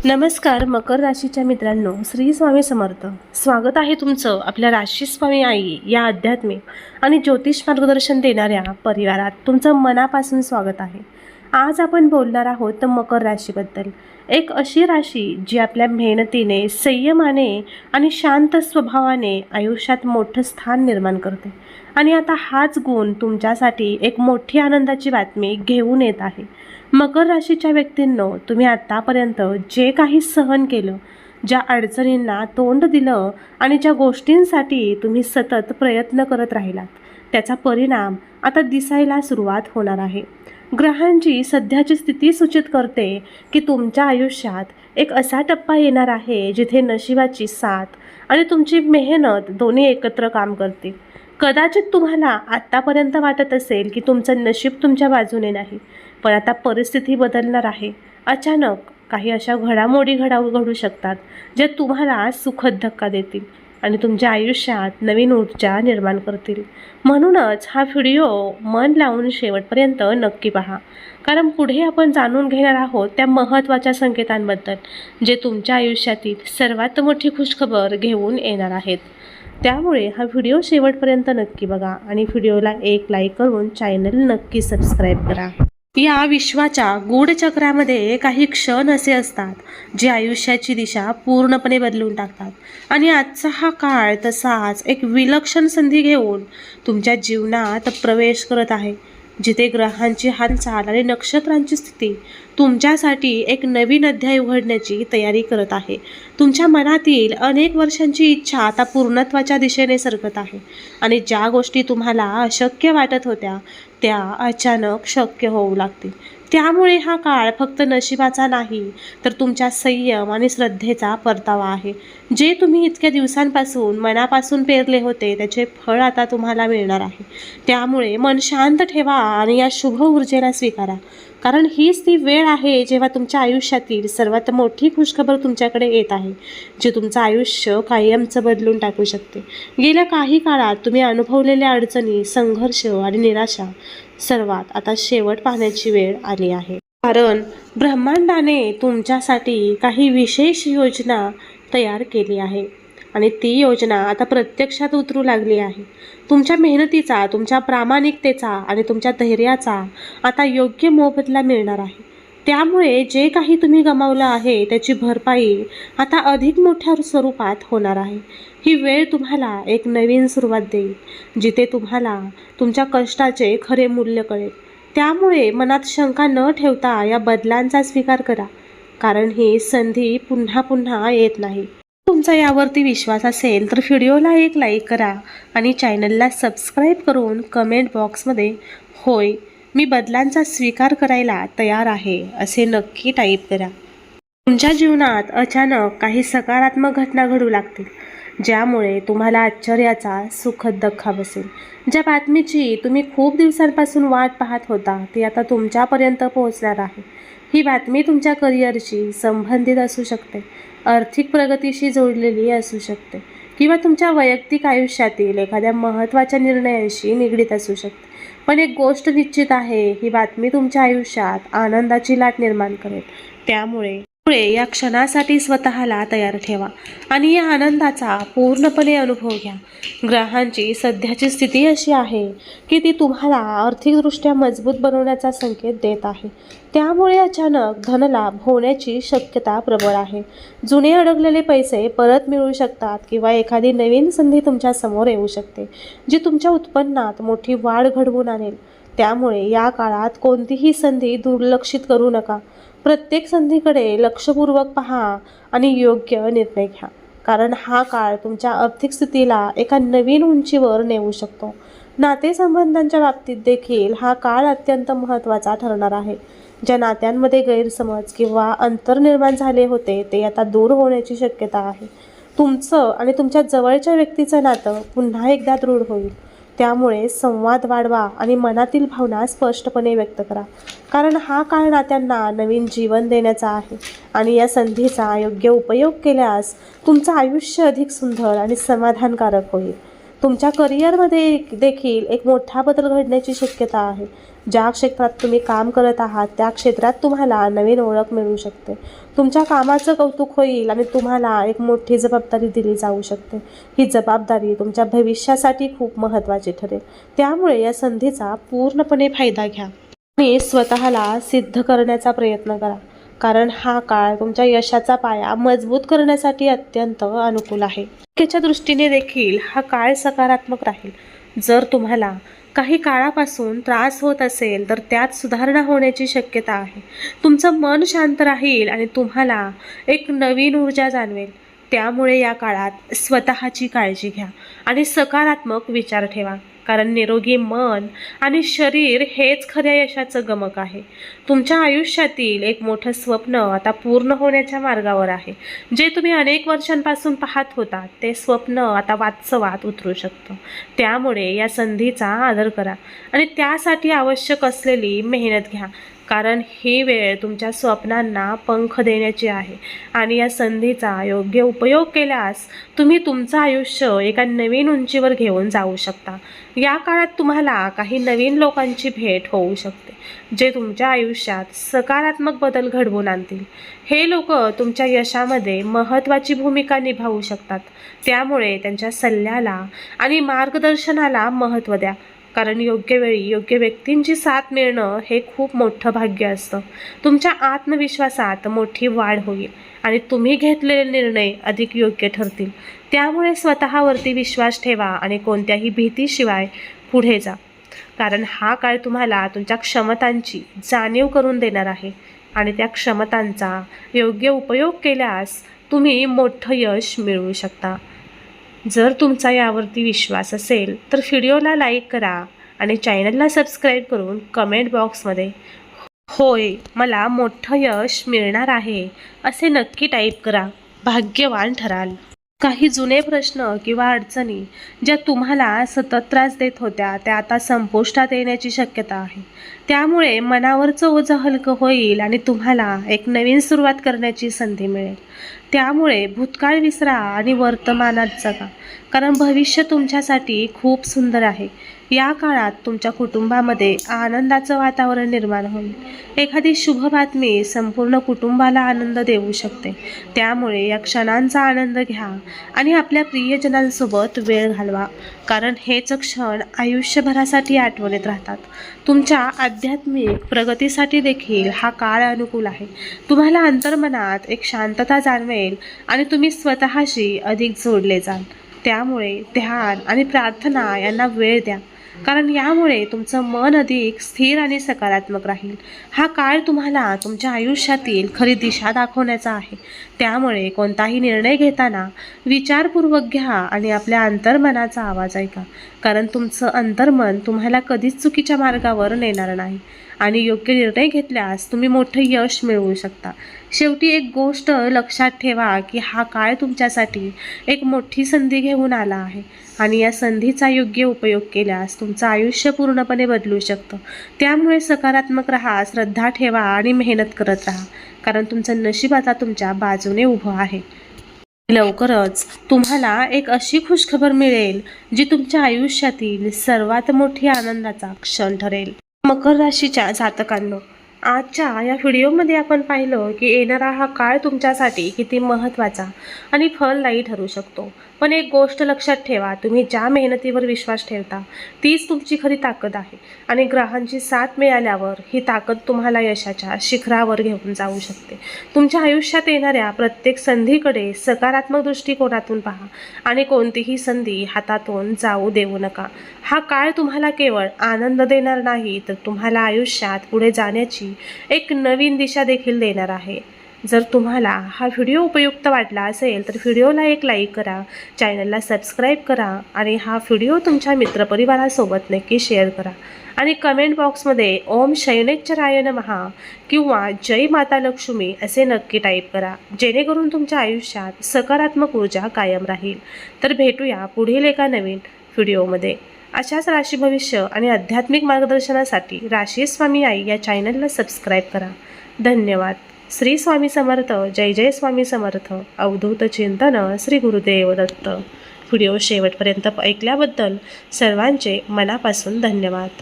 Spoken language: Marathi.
नमस्कार मकर राशीच्या मित्रांनो, श्री स्वामी समर्थ. स्वागत आहे तुमचं आपल्या राशी स्वामी आई या आध्यात्मिक आणि ज्योतिष मार्गदर्शन देणाऱ्या परिवारात. तुमचं मनापासून स्वागत आहे. आज आपण बोलणार आहोत मकर राशीबद्दल. एक अशी राशी जी आपल्या मेहनतीने, संयमाने आणि शांत स्वभावाने आयुष्यात मोठं स्थान निर्माण करते. आणि आता हाच गुण तुमच्यासाठी एक मोठी आनंदाची बातमी घेऊन येत आहे. मकर राशीच्या व्यक्तींनो, तुम्ही आत्तापर्यंत जे काही सहन केलं, ज्या अडचणींना तोंड दिलं आणि ज्या गोष्टींसाठी तुम्ही सतत प्रयत्न करत राहिलात, त्याचा परिणाम आता दिसायला सुरुवात होणार आहे. ग्रहांची सध्याची स्थिती सूचित करते की तुमच्या आयुष्यात एक असा टप्पा येणार आहे जिथे नशिबाची साथ आणि तुमची मेहनत दोन्ही एकत्र काम करतील. कदाचित तुम्हाला आत्तापर्यंत वाटत असेल की तुमचं नशीब तुमच्या बाजूने नाही, पण आता परिस्थिती बदलणार आहे. अचानक काही अशा घडामोडी घडू शकतात ज्या तुम्हाला सुखद धक्का देतील आणि तुमच्या आयुष्यात नवीन ऊर्जा निर्माण करतील. म्हणूनच हा व्हिडिओ मन लावून शेवटपर्यंत नक्की पहा, कारण पुढे आपण जाणून घेणार आहोत त्या महत्त्वाच्या संकेतांबद्दल जे तुमच्या आयुष्यातील सर्वात मोठी खुशखबर घेऊन येणार आहेत. त्यामुळे हा व्हिडिओ शेवटपर्यंत नक्की बघा आणि व्हिडिओला एक लाईक करून चॅनल नक्की सबस्क्राईब करा. या विश्वाच्या गूढ चक्रामध्ये काही क्षण असे असतात जे आयुष्याची दिशा पूर्णपणे बदलून टाकतात. आणि आजचा हा काळ तसाच एक विलक्षण संधी घेऊन तुमच्या जीवनात प्रवेश करत आहे, जिथे ग्रहांची हालचाल आणि नक्षत्रांची स्थिती तुमच्यासाठी एक नवीन अध्याय उघडण्याची तयारी करत आहे. तुमच्या मनातील अनेक वर्षांची इच्छा आता पूर्णत्वाच्या दिशेने सरकत आहे आणि ज्या गोष्टी तुम्हाला अशक्य वाटत होत्या त्या अचानक शक्य होऊ लागतील. त्यामुळे हा काळ फक्त नशिबाचा नाही, तर तुमच्या संयम आणि श्रद्धेचा परतावा आहे. जे तुम्ही इतक्या दिवसांपासून मनापासून पेरले होते त्याचे फळ आता तुम्हाला मिळणार आहे. त्यामुळे मन शांत ठेवा आणि या शुभ ऊर्जेला स्वीकारा, कारण हीच ती वेळ आहे जेव्हा तुमच्या आयुष्यातील सर्वात मोठी खुशखबर तुमच्याकडे येत आहे, जे तुमचं आयुष्य कायमचं बदलून टाकू शकते. गेल्या काही काळात तुम्ही अनुभवलेल्या अडचणी, संघर्ष आणि निराशा सर्वात आता शेवट पाहण्याची वेळ आली आहे. कारण ब्रह्मांडाने तुमच्यासाठी काही विशेष योजना तयार केली आहे आणि ती योजना आता प्रत्यक्षात उतरू लागली आहे. तुमच्या मेहनतीचा, तुमच्या प्रामाणिकतेचा आणि तुमच्या धैर्याचा आता योग्य मोबदला मिळणार आहे. त्यामुळे जे काही तुम्ही गमावलं आहे त्याची भरपाई आता अधिक मोठ्या स्वरूपात होणार आहे. ही वेळ तुम्हाला एक नवीन सुरुवात देईल, जिथे तुम्हाला तुमच्या कष्टाचे खरे मूल्य कळेल. त्यामुळे मनात शंका न ठेवता या बदलांचा स्वीकार करा, कारण ही संधी पुन्हा पुन्हा येत नाही. तुमचा यावरती विश्वास असेल तर व्हिडिओला एक लाईक करा आणि चॅनलला सबस्क्राईब करून कमेंट बॉक्समध्ये होय, मी बदलांचा स्वीकार करायला तयार आहे असे नक्की टाईप करा. तुमच्या जीवनात अचानक काही सकारात्मक घटना घडू लागतील, ज्यामुळे तुम्हाला आश्चर्याचा सुखद धक्का बसेल. ज्या बातमीची तुम्ही खूप दिवसांपासून वाट पाहत होता ती आता तुमच्यापर्यंत पोहोचणार आहे. ही बातमी तुमच्या करिअरशी संबंधित असू शकते, आर्थिक प्रगतीशी जोडलेली असू शकते किंवा तुमच्या वैयक्तिक आयुष्यातील एखाद्या महत्त्वाच्या निर्णयाशी निगडीत असू शकते. पण एक गोष्ट निश्चित आहे, ही बातमी तुमच्या आयुष्यात आनंदाची लाट निर्माण करेल. त्यामुळे या क्षणासाठी स्वतःला तयार ठेवा आणि या आनंदाचा पूर्णपणे अनुभव घ्या. ग्रहांची सध्याची स्थिती अशी आहे की ती तुम्हाला आर्थिकदृष्ट्या मजबूत बनवण्याचा संकेत देत आहे. त्यामुळे अचानक धनलाभ होण्याची शक्यता प्रबळ आहे. जुने अडकलेले पैसे परत मिळू शकतात किंवा एखादी नवीन संधी तुमच्या समोर येऊ शकते, जी तुमच्या उत्पन्नात मोठी वाढ घडवून आणेल. त्यामुळे या काळात कोणतीही संधी दुर्लक्षित करू नका. प्रत्येक संधीकडे लक्षपूर्वक पहा आणि योग्य निर्णय घ्या, कारण हा काळ तुमच्या आर्थिक स्थितीला एका नवीन उंचीवर नेऊ शकतो. नातेसंबंधांच्या बाबतीत देखील हा काळ अत्यंत महत्त्वाचा ठरणार आहे. ज्या नात्यांमध्ये गैरसमज किंवा अंतर निर्माण झाले होते ते आता दूर होण्याची शक्यता आहे. तुमचं आणि तुमच्या जवळच्या व्यक्तीचं नातं पुन्हा एकदा दृढ होईल. त्यामुळे संवाद वाढवा आणि मनातील भावना स्पष्टपणे व्यक्त करा, कारण हा काळ नात्यांना नवीन जीवन देण्याचा आहे आणि या संधीचा योग्य उपयोग केल्यास तुमचं आयुष्य अधिक सुंदर आणि समाधानकारक होईल. तुमच्या करिअरमध्ये देखील एक मोठा बदल घडण्याची शक्यता आहे. ज्या क्षेत्रात तुम्ही काम करत आहात त्या क्षेत्रात तुम्हाला नवीन ओळख मिळू शकते. तुमच्या कामाचं कौतुक होईल आणि तुम्हाला एक मोठी जबाबदारी दिली जाऊ शकते. ही जबाबदारी तुमच्या भविष्यासाठी खूप महत्त्वाची ठरेल. त्यामुळे या संधीचा पूर्णपणे फायदा घ्या आणि स्वतःला सिद्ध करण्याचा प्रयत्न करा, कारण हा काळ तुमच्या यशाचा पाया मजबूत करण्यासाठी अत्यंत अनुकूल आहे. आरोग्याच्या दृष्टीने देखील हा काळ सकारात्मक राहील. जर तुम्हाला काही काळापासून त्रास होत असेल तर त्यात सुधारणा होण्याची शक्यता आहे. तुमचं मन शांत राहील आणि तुम्हाला एक नवीन ऊर्जा जाणवेल. त्यामुळे या काळात स्वतःची काळजी घ्या आणि सकारात्मक विचार ठेवा, कारण निरोगी मन आणि शरीर हेच खऱ्या यशाचं गमक आहे. तुमच्या आयुष्यातील एक मोठं स्वप्न आता पूर्ण होण्याच्या मार्गावर आहे. जे तुम्ही अनेक वर्षांपासून पाहत होता ते स्वप्न आता वास्तवात उतरू शकतं. त्यामुळे या संधीचा आदर करा आणि त्यासाठी आवश्यक असलेली मेहनत घ्या, कारण ही वेळ तुमच्या स्वप्नांना पंख देण्याची आहे. आणि या संधीचा योग्य उपयोग केल्यास तुम्ही तुमचं आयुष्य एका नवीन उंचीवर घेऊन जाऊ शकता. या काळात तुम्हाला काही नवीन लोकांची भेट होऊ शकते, जे तुमच्या आयुष्यात सकारात्मक बदल घडवून आणतील. हे लोक तुमच्या यशामध्ये महत्त्वाची भूमिका निभावू शकतात. त्यामुळे त्यांच्या सल्ल्याला आणि मार्गदर्शनाला महत्त्व द्या, कारण योग्य वेळी योग्य व्यक्तींची साथ मिळणं हे खूप मोठं भाग्य असतं. तुमच्या आत्मविश्वासात मोठी वाढ होईल आणि तुम्ही घेतलेले निर्णय अधिक योग्य ठरतील. त्यामुळे स्वतःवरती विश्वास ठेवा आणि कोणत्याही भीतीशिवाय पुढे जा, कारण हा काळ तुम्हाला तुमच्या क्षमतांची जाणीव करून देणार आहे आणि त्या क्षमतांचा योग्य उपयोग केल्यास तुम्ही मोठं यश मिळवू शकता. जर तुमचा यावरती विश्वास असेल तर व्हिडिओला लाईक करा आणि चॅनलला सबस्क्राईब करून कमेंट बॉक्समध्ये होय मला मोठं यश मिळणार आहे असे नक्की टाईप करा. भाग्यवान ठराल. काही जुने प्रश्न किंवा अडचणी ज्या तुम्हाला सतत त्रास देत होत्या त्या आता संपुष्टात येण्याची शक्यता आहे. त्यामुळे मनावरचं ओझं हलकं होईल आणि तुम्हाला एक नवीन सुरुवात करण्याची संधी मिळेल. त्यामुळे भूतकाळ विसरा आणि वर्तमानात जगा, कारण भविष्य तुमच्यासाठी खूप सुंदर आहे. या काळात तुमच्या कुटुंबामध्ये आनंदाचं वातावरण निर्माण होईल. एखादी शुभ बातमी संपूर्ण कुटुंबाला आनंद देऊ शकते. त्यामुळे या क्षणांचा आनंद घ्या आणि आपल्या प्रियजनांसोबत वेळ घालवा, कारण हेच क्षण आयुष्यभरासाठी आठवणीत राहतात. तुमच्या आध्यात्मिक प्रगतीसाठी देखील हा काळ अनुकूल आहे. तुम्हाला अंतर्मनात एक शांतता जाणवेल आणि तुम्ही स्वतःशी अधिक जोडले जाल. त्यामुळे ध्यान आणि प्रार्थना यांना वेळ द्या, कारण यामुळे तुमचं मन अधिक स्थिर आणि सकारात्मक राहील. हा काळ तुम्हाला तुमच्या आयुष्यातील खरी दिशा दाखवण्याचा आहे. त्यामुळे कोणताही निर्णय घेताना विचारपूर्वक घ्या आणि आपल्या अंतर्मनाचा आवाज ऐका, कारण तुमचं अंतर्मन तुम्हाला कधीच चुकीच्या मार्गावर नेणार नाही आणि योग्य निर्णय घेतल्यास तुम्ही मोठं यश मिळवू शकता. शेवटी एक गोष्ट लक्षात ठेवा की हा काळ तुमच्यासाठी एक मोठी संधी घेऊन आला आहे आणि या संधीचा योग्य उपयोग केल्यास तुमचं आयुष्य पूर्णपणे बदलू शकतं. त्यामुळे सकारात्मक राहा, श्रद्धा ठेवा आणि मेहनत करत राहा, कारण तुमचं नशीब आता तुमच्या बाजूने उभं आहे. लवकरच तुम्हाला एक अशी खुशखबर मिळेल जी तुमच्या आयुष्यातील सर्वात मोठी आनंदाचा क्षण ठरेल. मकर राशीच्या जातकांनो, आजच्या या व्हिडिओमध्ये आपण पाहिलं की येणारा हा काळ तुमच्यासाठी किती महत्त्वाचा आणि फलदायी ठरू शकतो. पण एक गोष्ट लक्षात ठेवा, तुम्ही ज्या मेहनतीवर विश्वास ठेवता तीच तुमची खरी ताकद आहे आणि ग्रहांची साथ मिळाल्यावर ही ताकद तुम्हाला यशाच्या शिखरावर घेऊन जाऊ शकते. तुमच्या आयुष्यात येणाऱ्या प्रत्येक संधीकडे सकारात्मक दृष्टिकोनातून पहा आणि कोणतीही संधी हातातून जाऊ देऊ नका. हा काळ तुम्हाला केवळ आनंद देणार नाही तर तुम्हाला आयुष्यात पुढे जाण्याची एक नवीन दिशा देखील देणार आहे. जर तुम्हाला हा व्हिडिओ उपयुक्त वाटला असेल तर व्हिडिओला एक लाईक करा, चॅनलला सबस्क्राईब करा आणि हा व्हिडिओ तुमच्या मित्रपरिवारासोबत नक्की शेअर करा आणि कमेंट बॉक्समध्ये ओम शयनेश्वराय नमः किंवा जय माता लक्ष्मी असे नक्की टाईप करा, जेणेकरून तुमच्या आयुष्यात सकारात्मक ऊर्जा कायम राहील. तर भेटूया पुढील एका नवीन व्हिडिओमध्ये. अशाच राशी भविष्य आणि आध्यात्मिक मार्गदर्शनासाठी राशी स्वामी आई या चॅनलला सबस्क्राईब करा. धन्यवाद. श्री स्वामी समर्थ. जय जय स्वामी समर्थ. अवधूत चिंतन. श्री गुरुदेव दत्त. व्हिडिओ शेवटपर्यंत ऐकल्याबद्दल सर्वांचे मनापासून धन्यवाद.